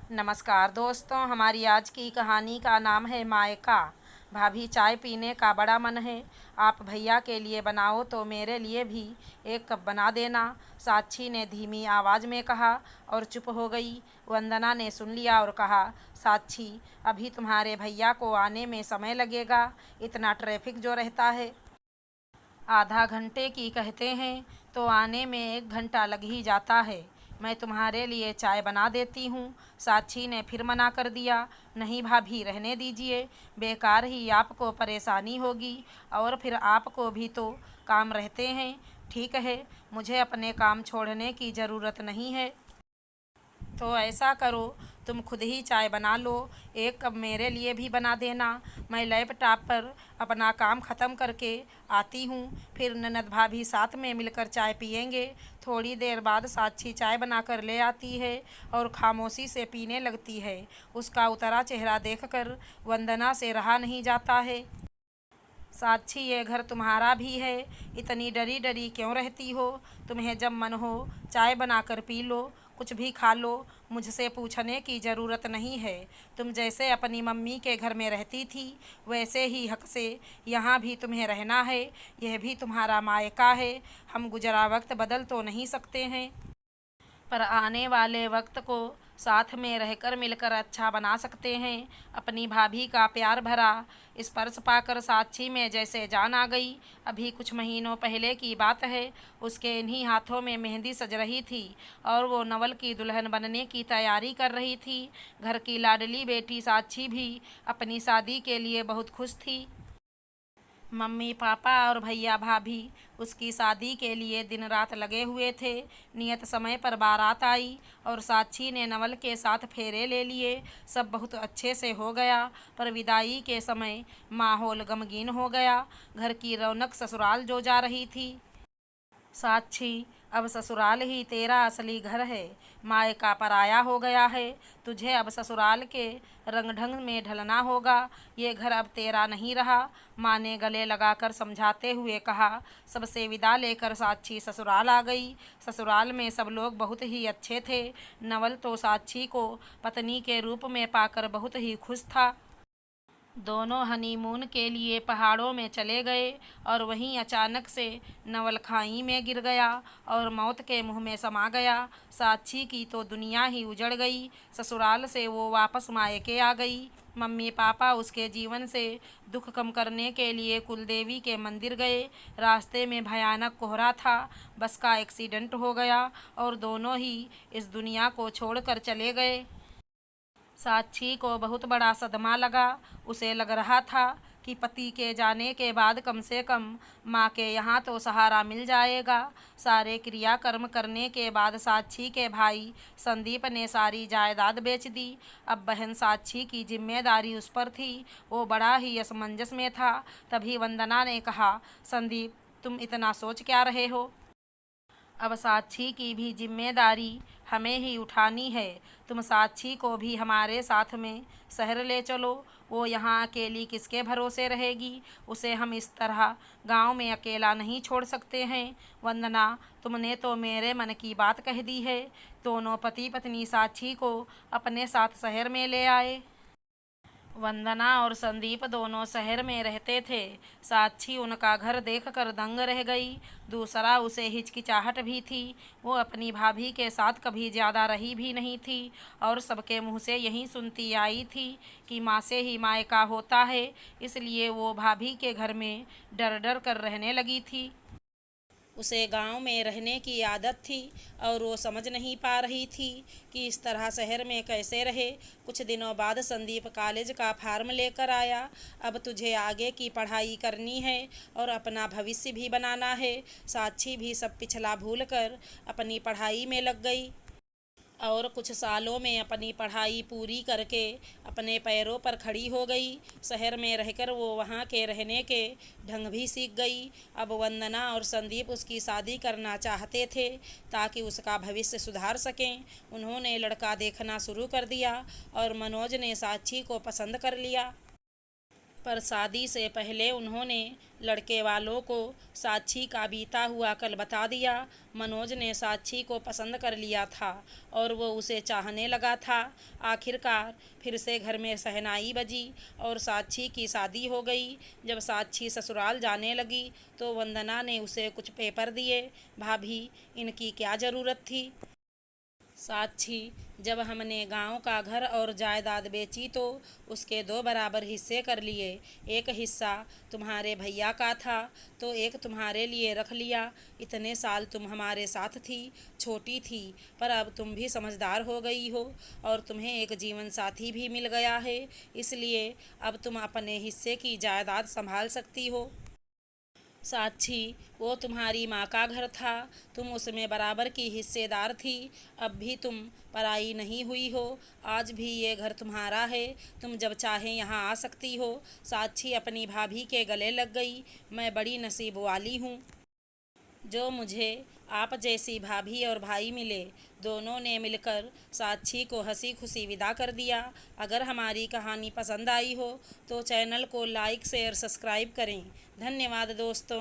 नमस्कार दोस्तों, हमारी आज की कहानी का नाम है मायका। भाभी, चाय पीने का बड़ा मन है। आप भैया के लिए बनाओ तो मेरे लिए भी एक कप बना देना, साक्षी ने धीमी आवाज़ में कहा और चुप हो गई। वंदना ने सुन लिया और कहा, साक्षी, अभी तुम्हारे भैया को आने में समय लगेगा। इतना ट्रैफिक जो रहता है। आधा घंटे की कहते हैं तो आने में 1 घंटा लग ही जाता है। मैं तुम्हारे लिए चाय बना देती हूँ, साक्षी ने फिर मना कर दिया। नहीं भाभी, रहने दीजिए, बेकार ही आपको परेशानी होगी और फिर आपको भी तो काम रहते हैं। ठीक है, मुझे अपने काम छोड़ने की ज़रूरत नहीं है। तो ऐसा करो, तुम खुद ही चाय बना लो, एक कप मेरे लिए भी बना देना। मैं लैपटॉप पर अपना काम ख़त्म करके आती हूँ, फिर ननद भाभी साथ में मिलकर चाय पियेंगे। थोड़ी देर बाद साक्षी चाय बनाकर ले आती है और खामोशी से पीने लगती है। उसका उतरा चेहरा देखकर वंदना से रहा नहीं जाता है। साक्षी, ये घर तुम्हारा भी है, इतनी डरी डरी क्यों रहती हो? तुम्हें जब मन हो चाय बनाकर पी लो, कुछ भी खा लो, मुझसे पूछने की ज़रूरत नहीं है। तुम जैसे अपनी मम्मी के घर में रहती थी वैसे ही हक से यहाँ भी तुम्हें रहना है। यह भी तुम्हारा मायका है। हम गुजरा वक्त बदल तो नहीं सकते हैं, पर आने वाले वक्त को साथ में रहकर मिलकर अच्छा बना सकते हैं। अपनी भाभी का प्यार भरा स्पर्श पाकर साक्षी में जैसे जान आ गई। अभी कुछ महीनों पहले की बात है, उसके इन्हीं हाथों में मेहंदी सज रही थी और वो नवल की दुल्हन बनने की तैयारी कर रही थी। घर की लाडली बेटी साक्षी भी अपनी शादी के लिए बहुत खुश थी। मम्मी पापा और भैया भाभी उसकी शादी के लिए दिन रात लगे हुए थे। नियत समय पर बारात आई और साक्षी ने नवल के साथ फेरे ले लिए। सब बहुत अच्छे से हो गया, पर विदाई के समय माहौल गमगीन हो गया। घर की रौनक ससुराल जो जा रही थी। साक्षी, अब ससुराल ही तेरा असली घर है, मायका पराया हो गया है। तुझे अब ससुराल के रंग ढंग में ढलना होगा। ये घर अब तेरा नहीं रहा, माँ ने गले लगाकर समझाते हुए कहा। सबसे विदा लेकर साक्षी ससुराल आ गई। ससुराल में सब लोग बहुत ही अच्छे थे। नवल तो साक्षी को पत्नी के रूप में पाकर बहुत ही खुश था। दोनों हनीमून के लिए पहाड़ों में चले गए और वहीं अचानक से नवल खाई में गिर गया और मौत के मुंह में समा गया। साक्षी की तो दुनिया ही उजड़ गई। ससुराल से वो वापस मायके आ गई। मम्मी पापा उसके जीवन से दुख कम करने के लिए कुलदेवी के मंदिर गए। रास्ते में भयानक कोहरा था, बस का एक्सीडेंट हो गया और दोनों ही इस दुनिया को छोड़कर चले गए। साक्षी को बहुत बड़ा सदमा लगा। उसे लग रहा था कि पति के जाने के बाद कम से कम माँ के यहाँ तो सहारा मिल जाएगा। सारे क्रियाकर्म करने के बाद साक्षी के भाई संदीप ने सारी जायदाद बेच दी। अब बहन साक्षी की जिम्मेदारी उस पर थी। वो बड़ा ही असमंजस में था। तभी वंदना ने कहा, संदीप, तुम इतना सोच क्या रहे हो? अब साक्षी की भी जिम्मेदारी हमें ही उठानी है। तुम साक्षी को भी हमारे साथ में शहर ले चलो। वो यहाँ अकेली किसके भरोसे रहेगी? उसे हम इस तरह गांव में अकेला नहीं छोड़ सकते हैं। वंदना, तुमने तो मेरे मन की बात कह दी है। दोनों पति पत्नी साक्षी को अपने साथ शहर में ले आए। वंदना और संदीप दोनों शहर में रहते थे। साक्षी उनका घर देखकर दंग रह गई। दूसरा, उसे हिचकिचाहट भी थी। वो अपनी भाभी के साथ कभी ज़्यादा रही भी नहीं थी और सबके मुंह से यही सुनती आई थी कि माँ से ही मायका होता है। इसलिए वो भाभी के घर में डर डर कर रहने लगी थी। उसे गांव में रहने की आदत थी और वो समझ नहीं पा रही थी कि इस तरह शहर में कैसे रहे। कुछ दिनों बाद संदीप कॉलेज का फार्म लेकर आया। अब तुझे आगे की पढ़ाई करनी है और अपना भविष्य भी बनाना है। साक्षी भी सब पिछला भूल कर अपनी पढ़ाई में लग गई और कुछ सालों में अपनी पढ़ाई पूरी करके अपने पैरों पर खड़ी हो गई। शहर में रहकर वो वहाँ के रहने के ढंग भी सीख गई। अब वंदना और संदीप उसकी शादी करना चाहते थे ताकि उसका भविष्य सुधार सकें। उन्होंने लड़का देखना शुरू कर दिया और मनोज ने साक्षी को पसंद कर लिया। पर शादी से पहले उन्होंने लड़के वालों को साक्षी का बीता हुआ कल बता दिया। मनोज ने साक्षी को पसंद कर लिया था और वो उसे चाहने लगा था। आखिरकार फिर से घर में शहनाई बजी और साक्षी की शादी हो गई। जब साक्षी ससुराल जाने लगी तो वंदना ने उसे कुछ पेपर दिए। भाभी, इनकी क्या ज़रूरत थी? साक्षी, जब हमने गांव का घर और जायदाद बेची तो उसके 2 बराबर हिस्से कर लिए। एक हिस्सा तुम्हारे भैया का था तो एक तुम्हारे लिए रख लिया। इतने साल तुम हमारे साथ थी, छोटी थी, पर अब तुम भी समझदार हो गई हो और तुम्हें एक जीवन साथी भी मिल गया है, इसलिए अब तुम अपने हिस्से की जायदाद संभाल सकती हो। साक्षी, वो तुम्हारी माँ का घर था, तुम उसमें बराबर की हिस्सेदार थी। अब भी तुम पराई नहीं हुई हो, आज भी ये घर तुम्हारा है, तुम जब चाहे यहाँ आ सकती हो। साक्षी अपनी भाभी के गले लग गई। मैं बड़ी नसीब वाली हूँ जो मुझे आप जैसी भाभी और भाई मिले। दोनों ने मिलकर साक्षी को हंसी खुशी विदा कर दिया। अगर हमारी कहानी पसंद आई हो तो चैनल को लाइक शेयर सब्सक्राइब करें। धन्यवाद दोस्तों।